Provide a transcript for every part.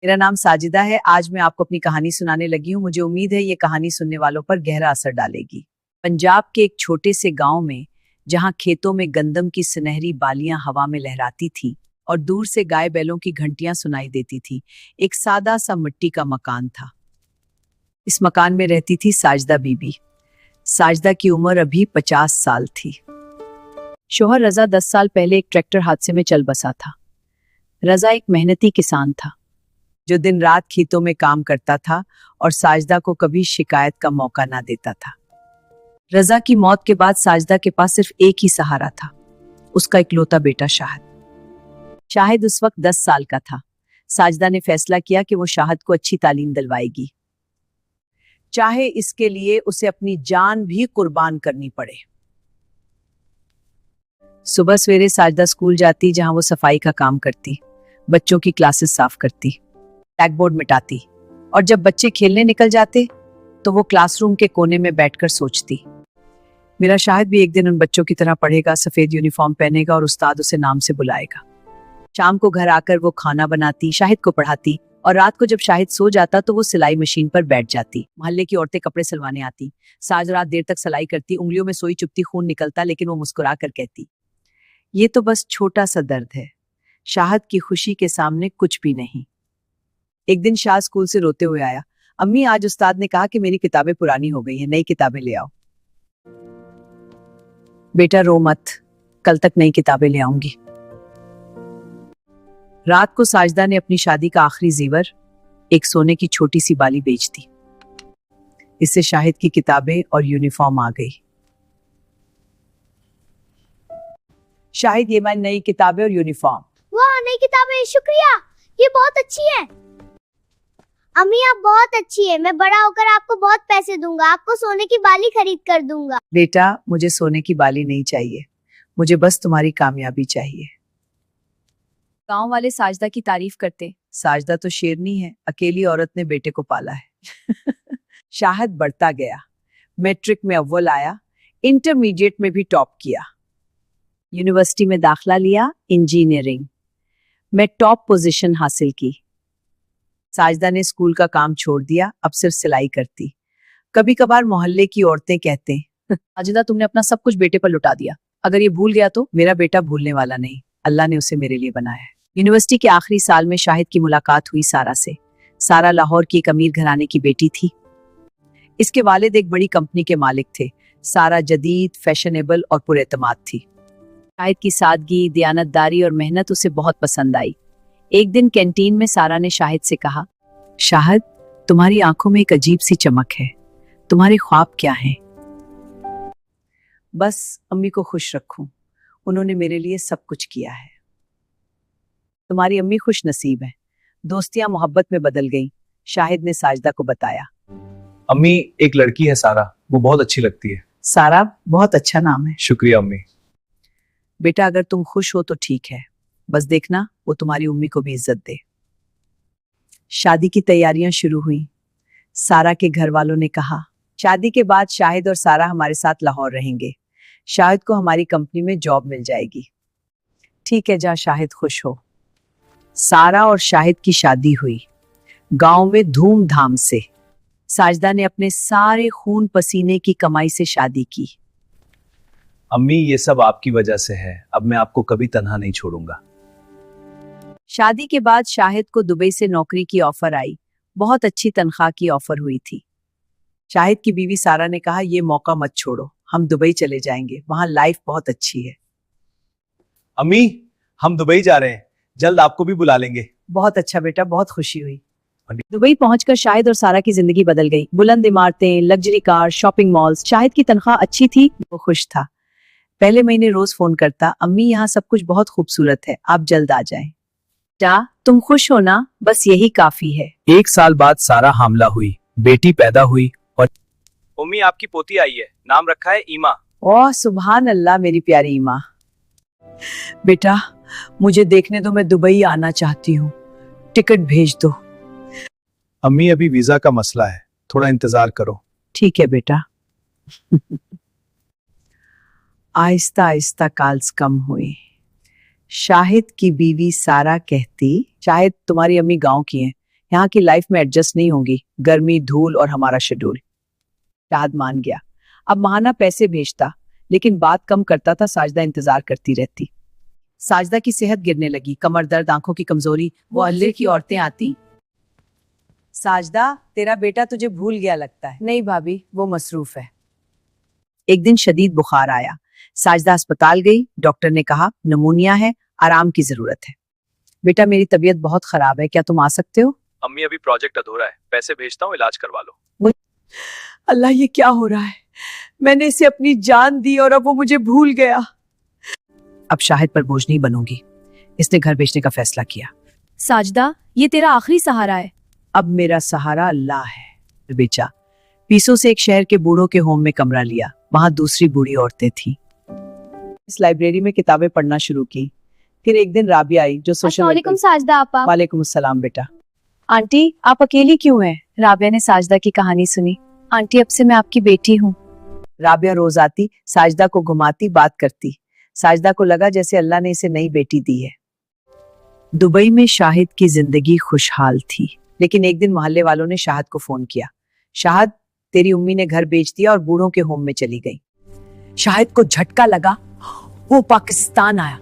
मेरा नाम साजिदा है। आज मैं आपको अपनी कहानी सुनाने लगी हूँ। मुझे उम्मीद है ये कहानी सुनने वालों पर गहरा असर डालेगी। पंजाब के एक छोटे से गांव में, जहाँ खेतों में गंदम की सुनहरी बालियां हवा में लहराती थी और दूर से गाय बैलों की घंटियां सुनाई देती थी, एक सादा सा मिट्टी का मकान था। इस मकान में रहती थी साजिदा बीबी। साजिदा की उम्र अभी 50 साल थी। शोहर रजा 10 साल पहले एक ट्रैक्टर हादसे में चल बसा था। रजा एक मेहनती किसान था जो दिन रात खेतों में काम करता था और साजिदा को कभी शिकायत का मौका ना देता था। रजा की मौत के बाद साजिदा के पास सिर्फ एक ही सहारा था, उसका इकलौता बेटा शाहिद। शाहिद उस वक्त 10 साल का था। साजिदा ने फैसला किया कि वो शाहिद को अच्छी तालीम दिलवाएगी, चाहे इसके लिए उसे अपनी जान भी कुर्बान करनी पड़े। सुबह सवेरे साजिदा स्कूल जाती, जहां वो सफाई का काम करती, बच्चों की क्लासेस साफ करती, ब्लैकबोर्ड मिटाती, और जब बच्चे खेलने निकल जाते तो वो क्लासरूम के कोने में बैठकर सोचती, मेरा शाहिद भी एक दिन उन बच्चों की तरह पढ़ेगा, सफेद यूनिफॉर्म पहनेगा और उस्ताद उसे नाम से बुलाएगा। शाम को घर आकर वो खाना बनाती, शाहिद को पढ़ाती, और रात को जब शाहिद सो जाता तो वो सिलाई मशीन पर बैठ जाती। मोहल्ले की औरतें कपड़े सिलवाने आती। साज रात देर तक सिलाई करती, उंगलियों में सुई चुभती, खून निकलता, लेकिन वो मुस्कुरा कर कहती, ये तो बस छोटा सा दर्द है, शाहिद की खुशी के सामने कुछ भी नहीं। एक दिन शाह स्कूल से रोते हुए आया। अम्मी, आज उस्ताद ने कहा कि मेरी किताबें पुरानी हो गई हैं, नई किताबें ले आओ। बेटा रो मत, कल तक नई किताबें ले आऊंगी। रात को साजिदा ने अपनी शादी का आखिरी जेवर, एक सोने की छोटी सी बाली बेच दी। इससे शाहिद की किताबें और यूनिफॉर्म आ गई। शाहिद, ये मैं नई किताबें और यूनिफॉर्म। वाह, नई किताबें, शुक्रिया, ये बहुत अच्छी है। अम्मी, आप बहुत अच्छी है। मैं बड़ा होकर आपको बहुत पैसे दूंगा, आपको सोने की बाली खरीद कर दूंगा। बेटा, मुझे सोने की बाली नहीं चाहिए, मुझे बस तुम्हारी कामयाबी चाहिए। गांव वाले साजिदा की तारीफ करते, साजिदा तो शेरनी है, अकेली औरत ने बेटे को पाला है। शाहिद बढ़ता गया, मैट्रिक में अव्वल आया, इंटरमीडिएट में भी टॉप किया, यूनिवर्सिटी में दाखिला लिया, इंजीनियरिंग में टॉप पोजीशन हासिल की। साजिदा ने स्कूल का काम छोड़ दिया, अब सिर्फ सिलाई करती। कभी कभार मोहल्ले की औरतें कहते, साजिदा तुमने अपना सब कुछ बेटे पर लुटा दिया, अगर ये भूल गया तो। मेरा बेटा भूलने वाला नहीं, अल्लाह ने उसे मेरे लिए बनाया है। यूनिवर्सिटी के आखिरी साल में शाहिद की मुलाकात हुई सारा से। सारा लाहौर की एक अमीर घराने की बेटी थी। इसके वालिद एक बड़ी कंपनी के मालिक थे। सारा जदीद, फैशनेबल और पुरएतमाद थी। शाहिद की सादगी, दयानतदारी और मेहनत उसे बहुत पसंद आई। एक दिन कैंटीन में सारा ने शाहिद से कहा, शाहिद, तुम्हारी आंखों में एक अजीब सी चमक है, तुम्हारे ख्वाब क्या हैं? बस अम्मी को खुश रखूं, उन्होंने मेरे लिए सब कुछ किया है। तुम्हारी अम्मी खुश नसीब है। दोस्तियां मोहब्बत में बदल गईं, शाहिद ने साजिदा को बताया। अम्मी, एक लड़की है सारा, वो बहुत अच्छी लगती है। सारा बहुत अच्छा नाम है। शुक्रिया अम्मी। बेटा, अगर तुम खुश हो तो ठीक है, बस देखना वो तुम्हारी अम्मी को भी इज्जत दे। शादी की तैयारियां शुरू हुई। सारा के घर वालों ने कहा, शादी के बाद शाहिद और सारा हमारे साथ लाहौर रहेंगे, शाहिद को हमारी कंपनी में जॉब मिल जाएगी। ठीक है, जा शाहिद खुश हो। सारा और शाहिद की शादी हुई, गांव में धूमधाम से। साजिदा ने अपने सारे खून पसीने की कमाई से शादी की। अम्मी, ये सब आपकी वजह से है, अब मैं आपको कभी तन्हा नहीं छोड़ूंगा। शादी के बाद शाहिद को दुबई से नौकरी की ऑफर आई। बहुत अच्छी तनख्वाह की ऑफर हुई थी। शाहिद की बीवी सारा ने कहा, ये मौका मत छोड़ो, हम दुबई चले जाएंगे, वहां लाइफ बहुत अच्छी है। अम्मी, हम दुबई जा रहे हैं, जल्द आपको भी बुला लेंगे। बहुत अच्छा बेटा, बहुत खुशी हुई। दुबई पहुंचकर शाहिद और सारा की जिंदगी बदल गई। बुलंद इमारतें, luxury car, shopping malls. Shahid की तनख्वाह अच्छी थी, वो खुश था। पहले महीने रोज फोन करता, अम्मी यहाँ सब कुछ बहुत खूबसूरत है, आप जल्द आ जाएं। जा, तुम खुश हो ना, बस यही काफी है। 1 साल बाद सारा हामला हुई, बेटी पैदा हुई और अम्मी, आपकी पोती आई है, नाम रखा है ईमा। ओह सुभान अल्लाह, मेरी प्यारी ईमा। बेटा, मुझे देखने दो, मैं दुबई आना चाहती हूँ, टिकट भेज दो। अम्मी, अभी वीजा का मसला है, थोड़ा इंतजार करो। ठीक है बेटा। आहिस्ता आहिस्ता काल्स कम हुई। शाहिद की बीवी सारा कहती, शाहिद तुम्हारी अम्मी गांव की हैं, यहाँ की लाइफ में एडजस्ट नहीं होंगी, गर्मी, धूल और हमारा शेड्यूल। शाहिद मान गया। अब महाना पैसे भेजता, लेकिन बात कम करता था। साजदा इंतजार करती रहती। साजदा की सेहत गिरने लगी, कमर दर्द, आंखों की कमजोरी। वो अल्लाह की औरतें आती। साजदा, तेरा बेटा तुझे भूल गया लगता है। नहीं भाभी, वो मसरूफ है। एक दिन शदीद बुखार आया। साजदा अस्पताल गई। डॉक्टर ने कहा नमूनिया है, आराम की जरूरत है। बेटा, मेरी तबीयत बहुत खराब है, क्या तुम आ सकते हो? अम्मी अभी प्रोजेक्ट अधूरा है, पैसे भेजता हूँ, इलाज करवा लो। अल्लाह, ये क्या हो रहा है? मैंने इसे अपनी जान दी और अब वो मुझे भूल गया। अब शाहिद पर बोझ नहीं बनूंगी। इसने घर बेचने का फैसला किया। साजदा, ये तेरा आखिरी सहारा है। अब मेरा सहारा अल्लाह है। बेचा, पीसों से एक शहर के बूढ़ों के होम में कमरा लिया। वहां दूसरी बूढ़ी औरतें थीं। इस लाइब्रेरी में किताबें पढ़ना शुरू की। फिर एक दिन राबिया आई, जो सोशल अस्सलामुअलैकुम साजदा आपा। वालेकुम अस्सलाम बेटा। आंटी, आप अकेली क्यों हैं? राबिया ने साजदा की कहानी सुनी। आंटी, अब से मैं आपकी बेटी हूँ। राबिया रोज आती, साजदा को घुमाती, बात करती। साजदा को लगा जैसे अल्लाह ने इसे नई बेटी दी है। दुबई में शाहिद की जिंदगी खुशहाल थी, लेकिन एक दिन मोहल्ले वालों ने शाहिद को फोन किया। शाहिद, तेरी उम्मी ने घर बेच दिया और बूढ़ों के होम में चली गई। शाहिद को झटका लगा। वो पाकिस्तान आया।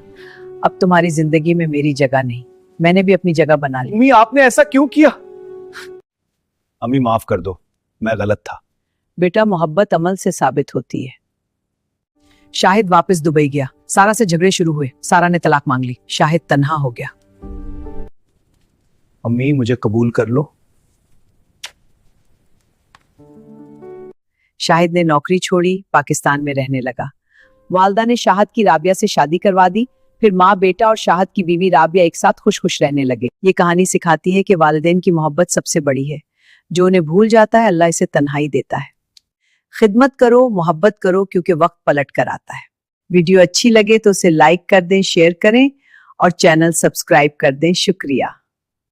अब तुम्हारी जिंदगी में मेरी जगह नहीं, मैंने भी अपनी जगह बना ली। अम्मी, आपने ऐसा क्यों किया? अम्मी माफ कर दो, मैं गलत था। बेटा, मोहब्बत अमल से साबित होती है। शाहिद वापस दुबई गया। सारा से झगड़े शुरू हुए। सारा ने तलाक मांग ली। शाहिद तन्हा हो गया। अम्मी, मुझे कबूल कर लो। शाहिद ने नौकरी छोड़ी, पाकिस्तान में रहने लगा। वालदा ने शाहिद की राबिया से शादी करवा दी। फिर माँ, बेटा और शाहिद की बीवी राबिया एक साथ खुश खुश रहने लगे। ये कहानी सिखाती है कि वालिदैन की मोहब्बत सबसे बड़ी है। जो उन्हें भूल जाता है, अल्लाह इसे तन्हाई देता है। खिदमत करो, मोहब्बत करो, क्योंकि वक्त पलट कर आता है। वीडियो अच्छी लगे तो उसे लाइक कर दें, शेयर करें और चैनल सब्सक्राइब कर दें। शुक्रिया।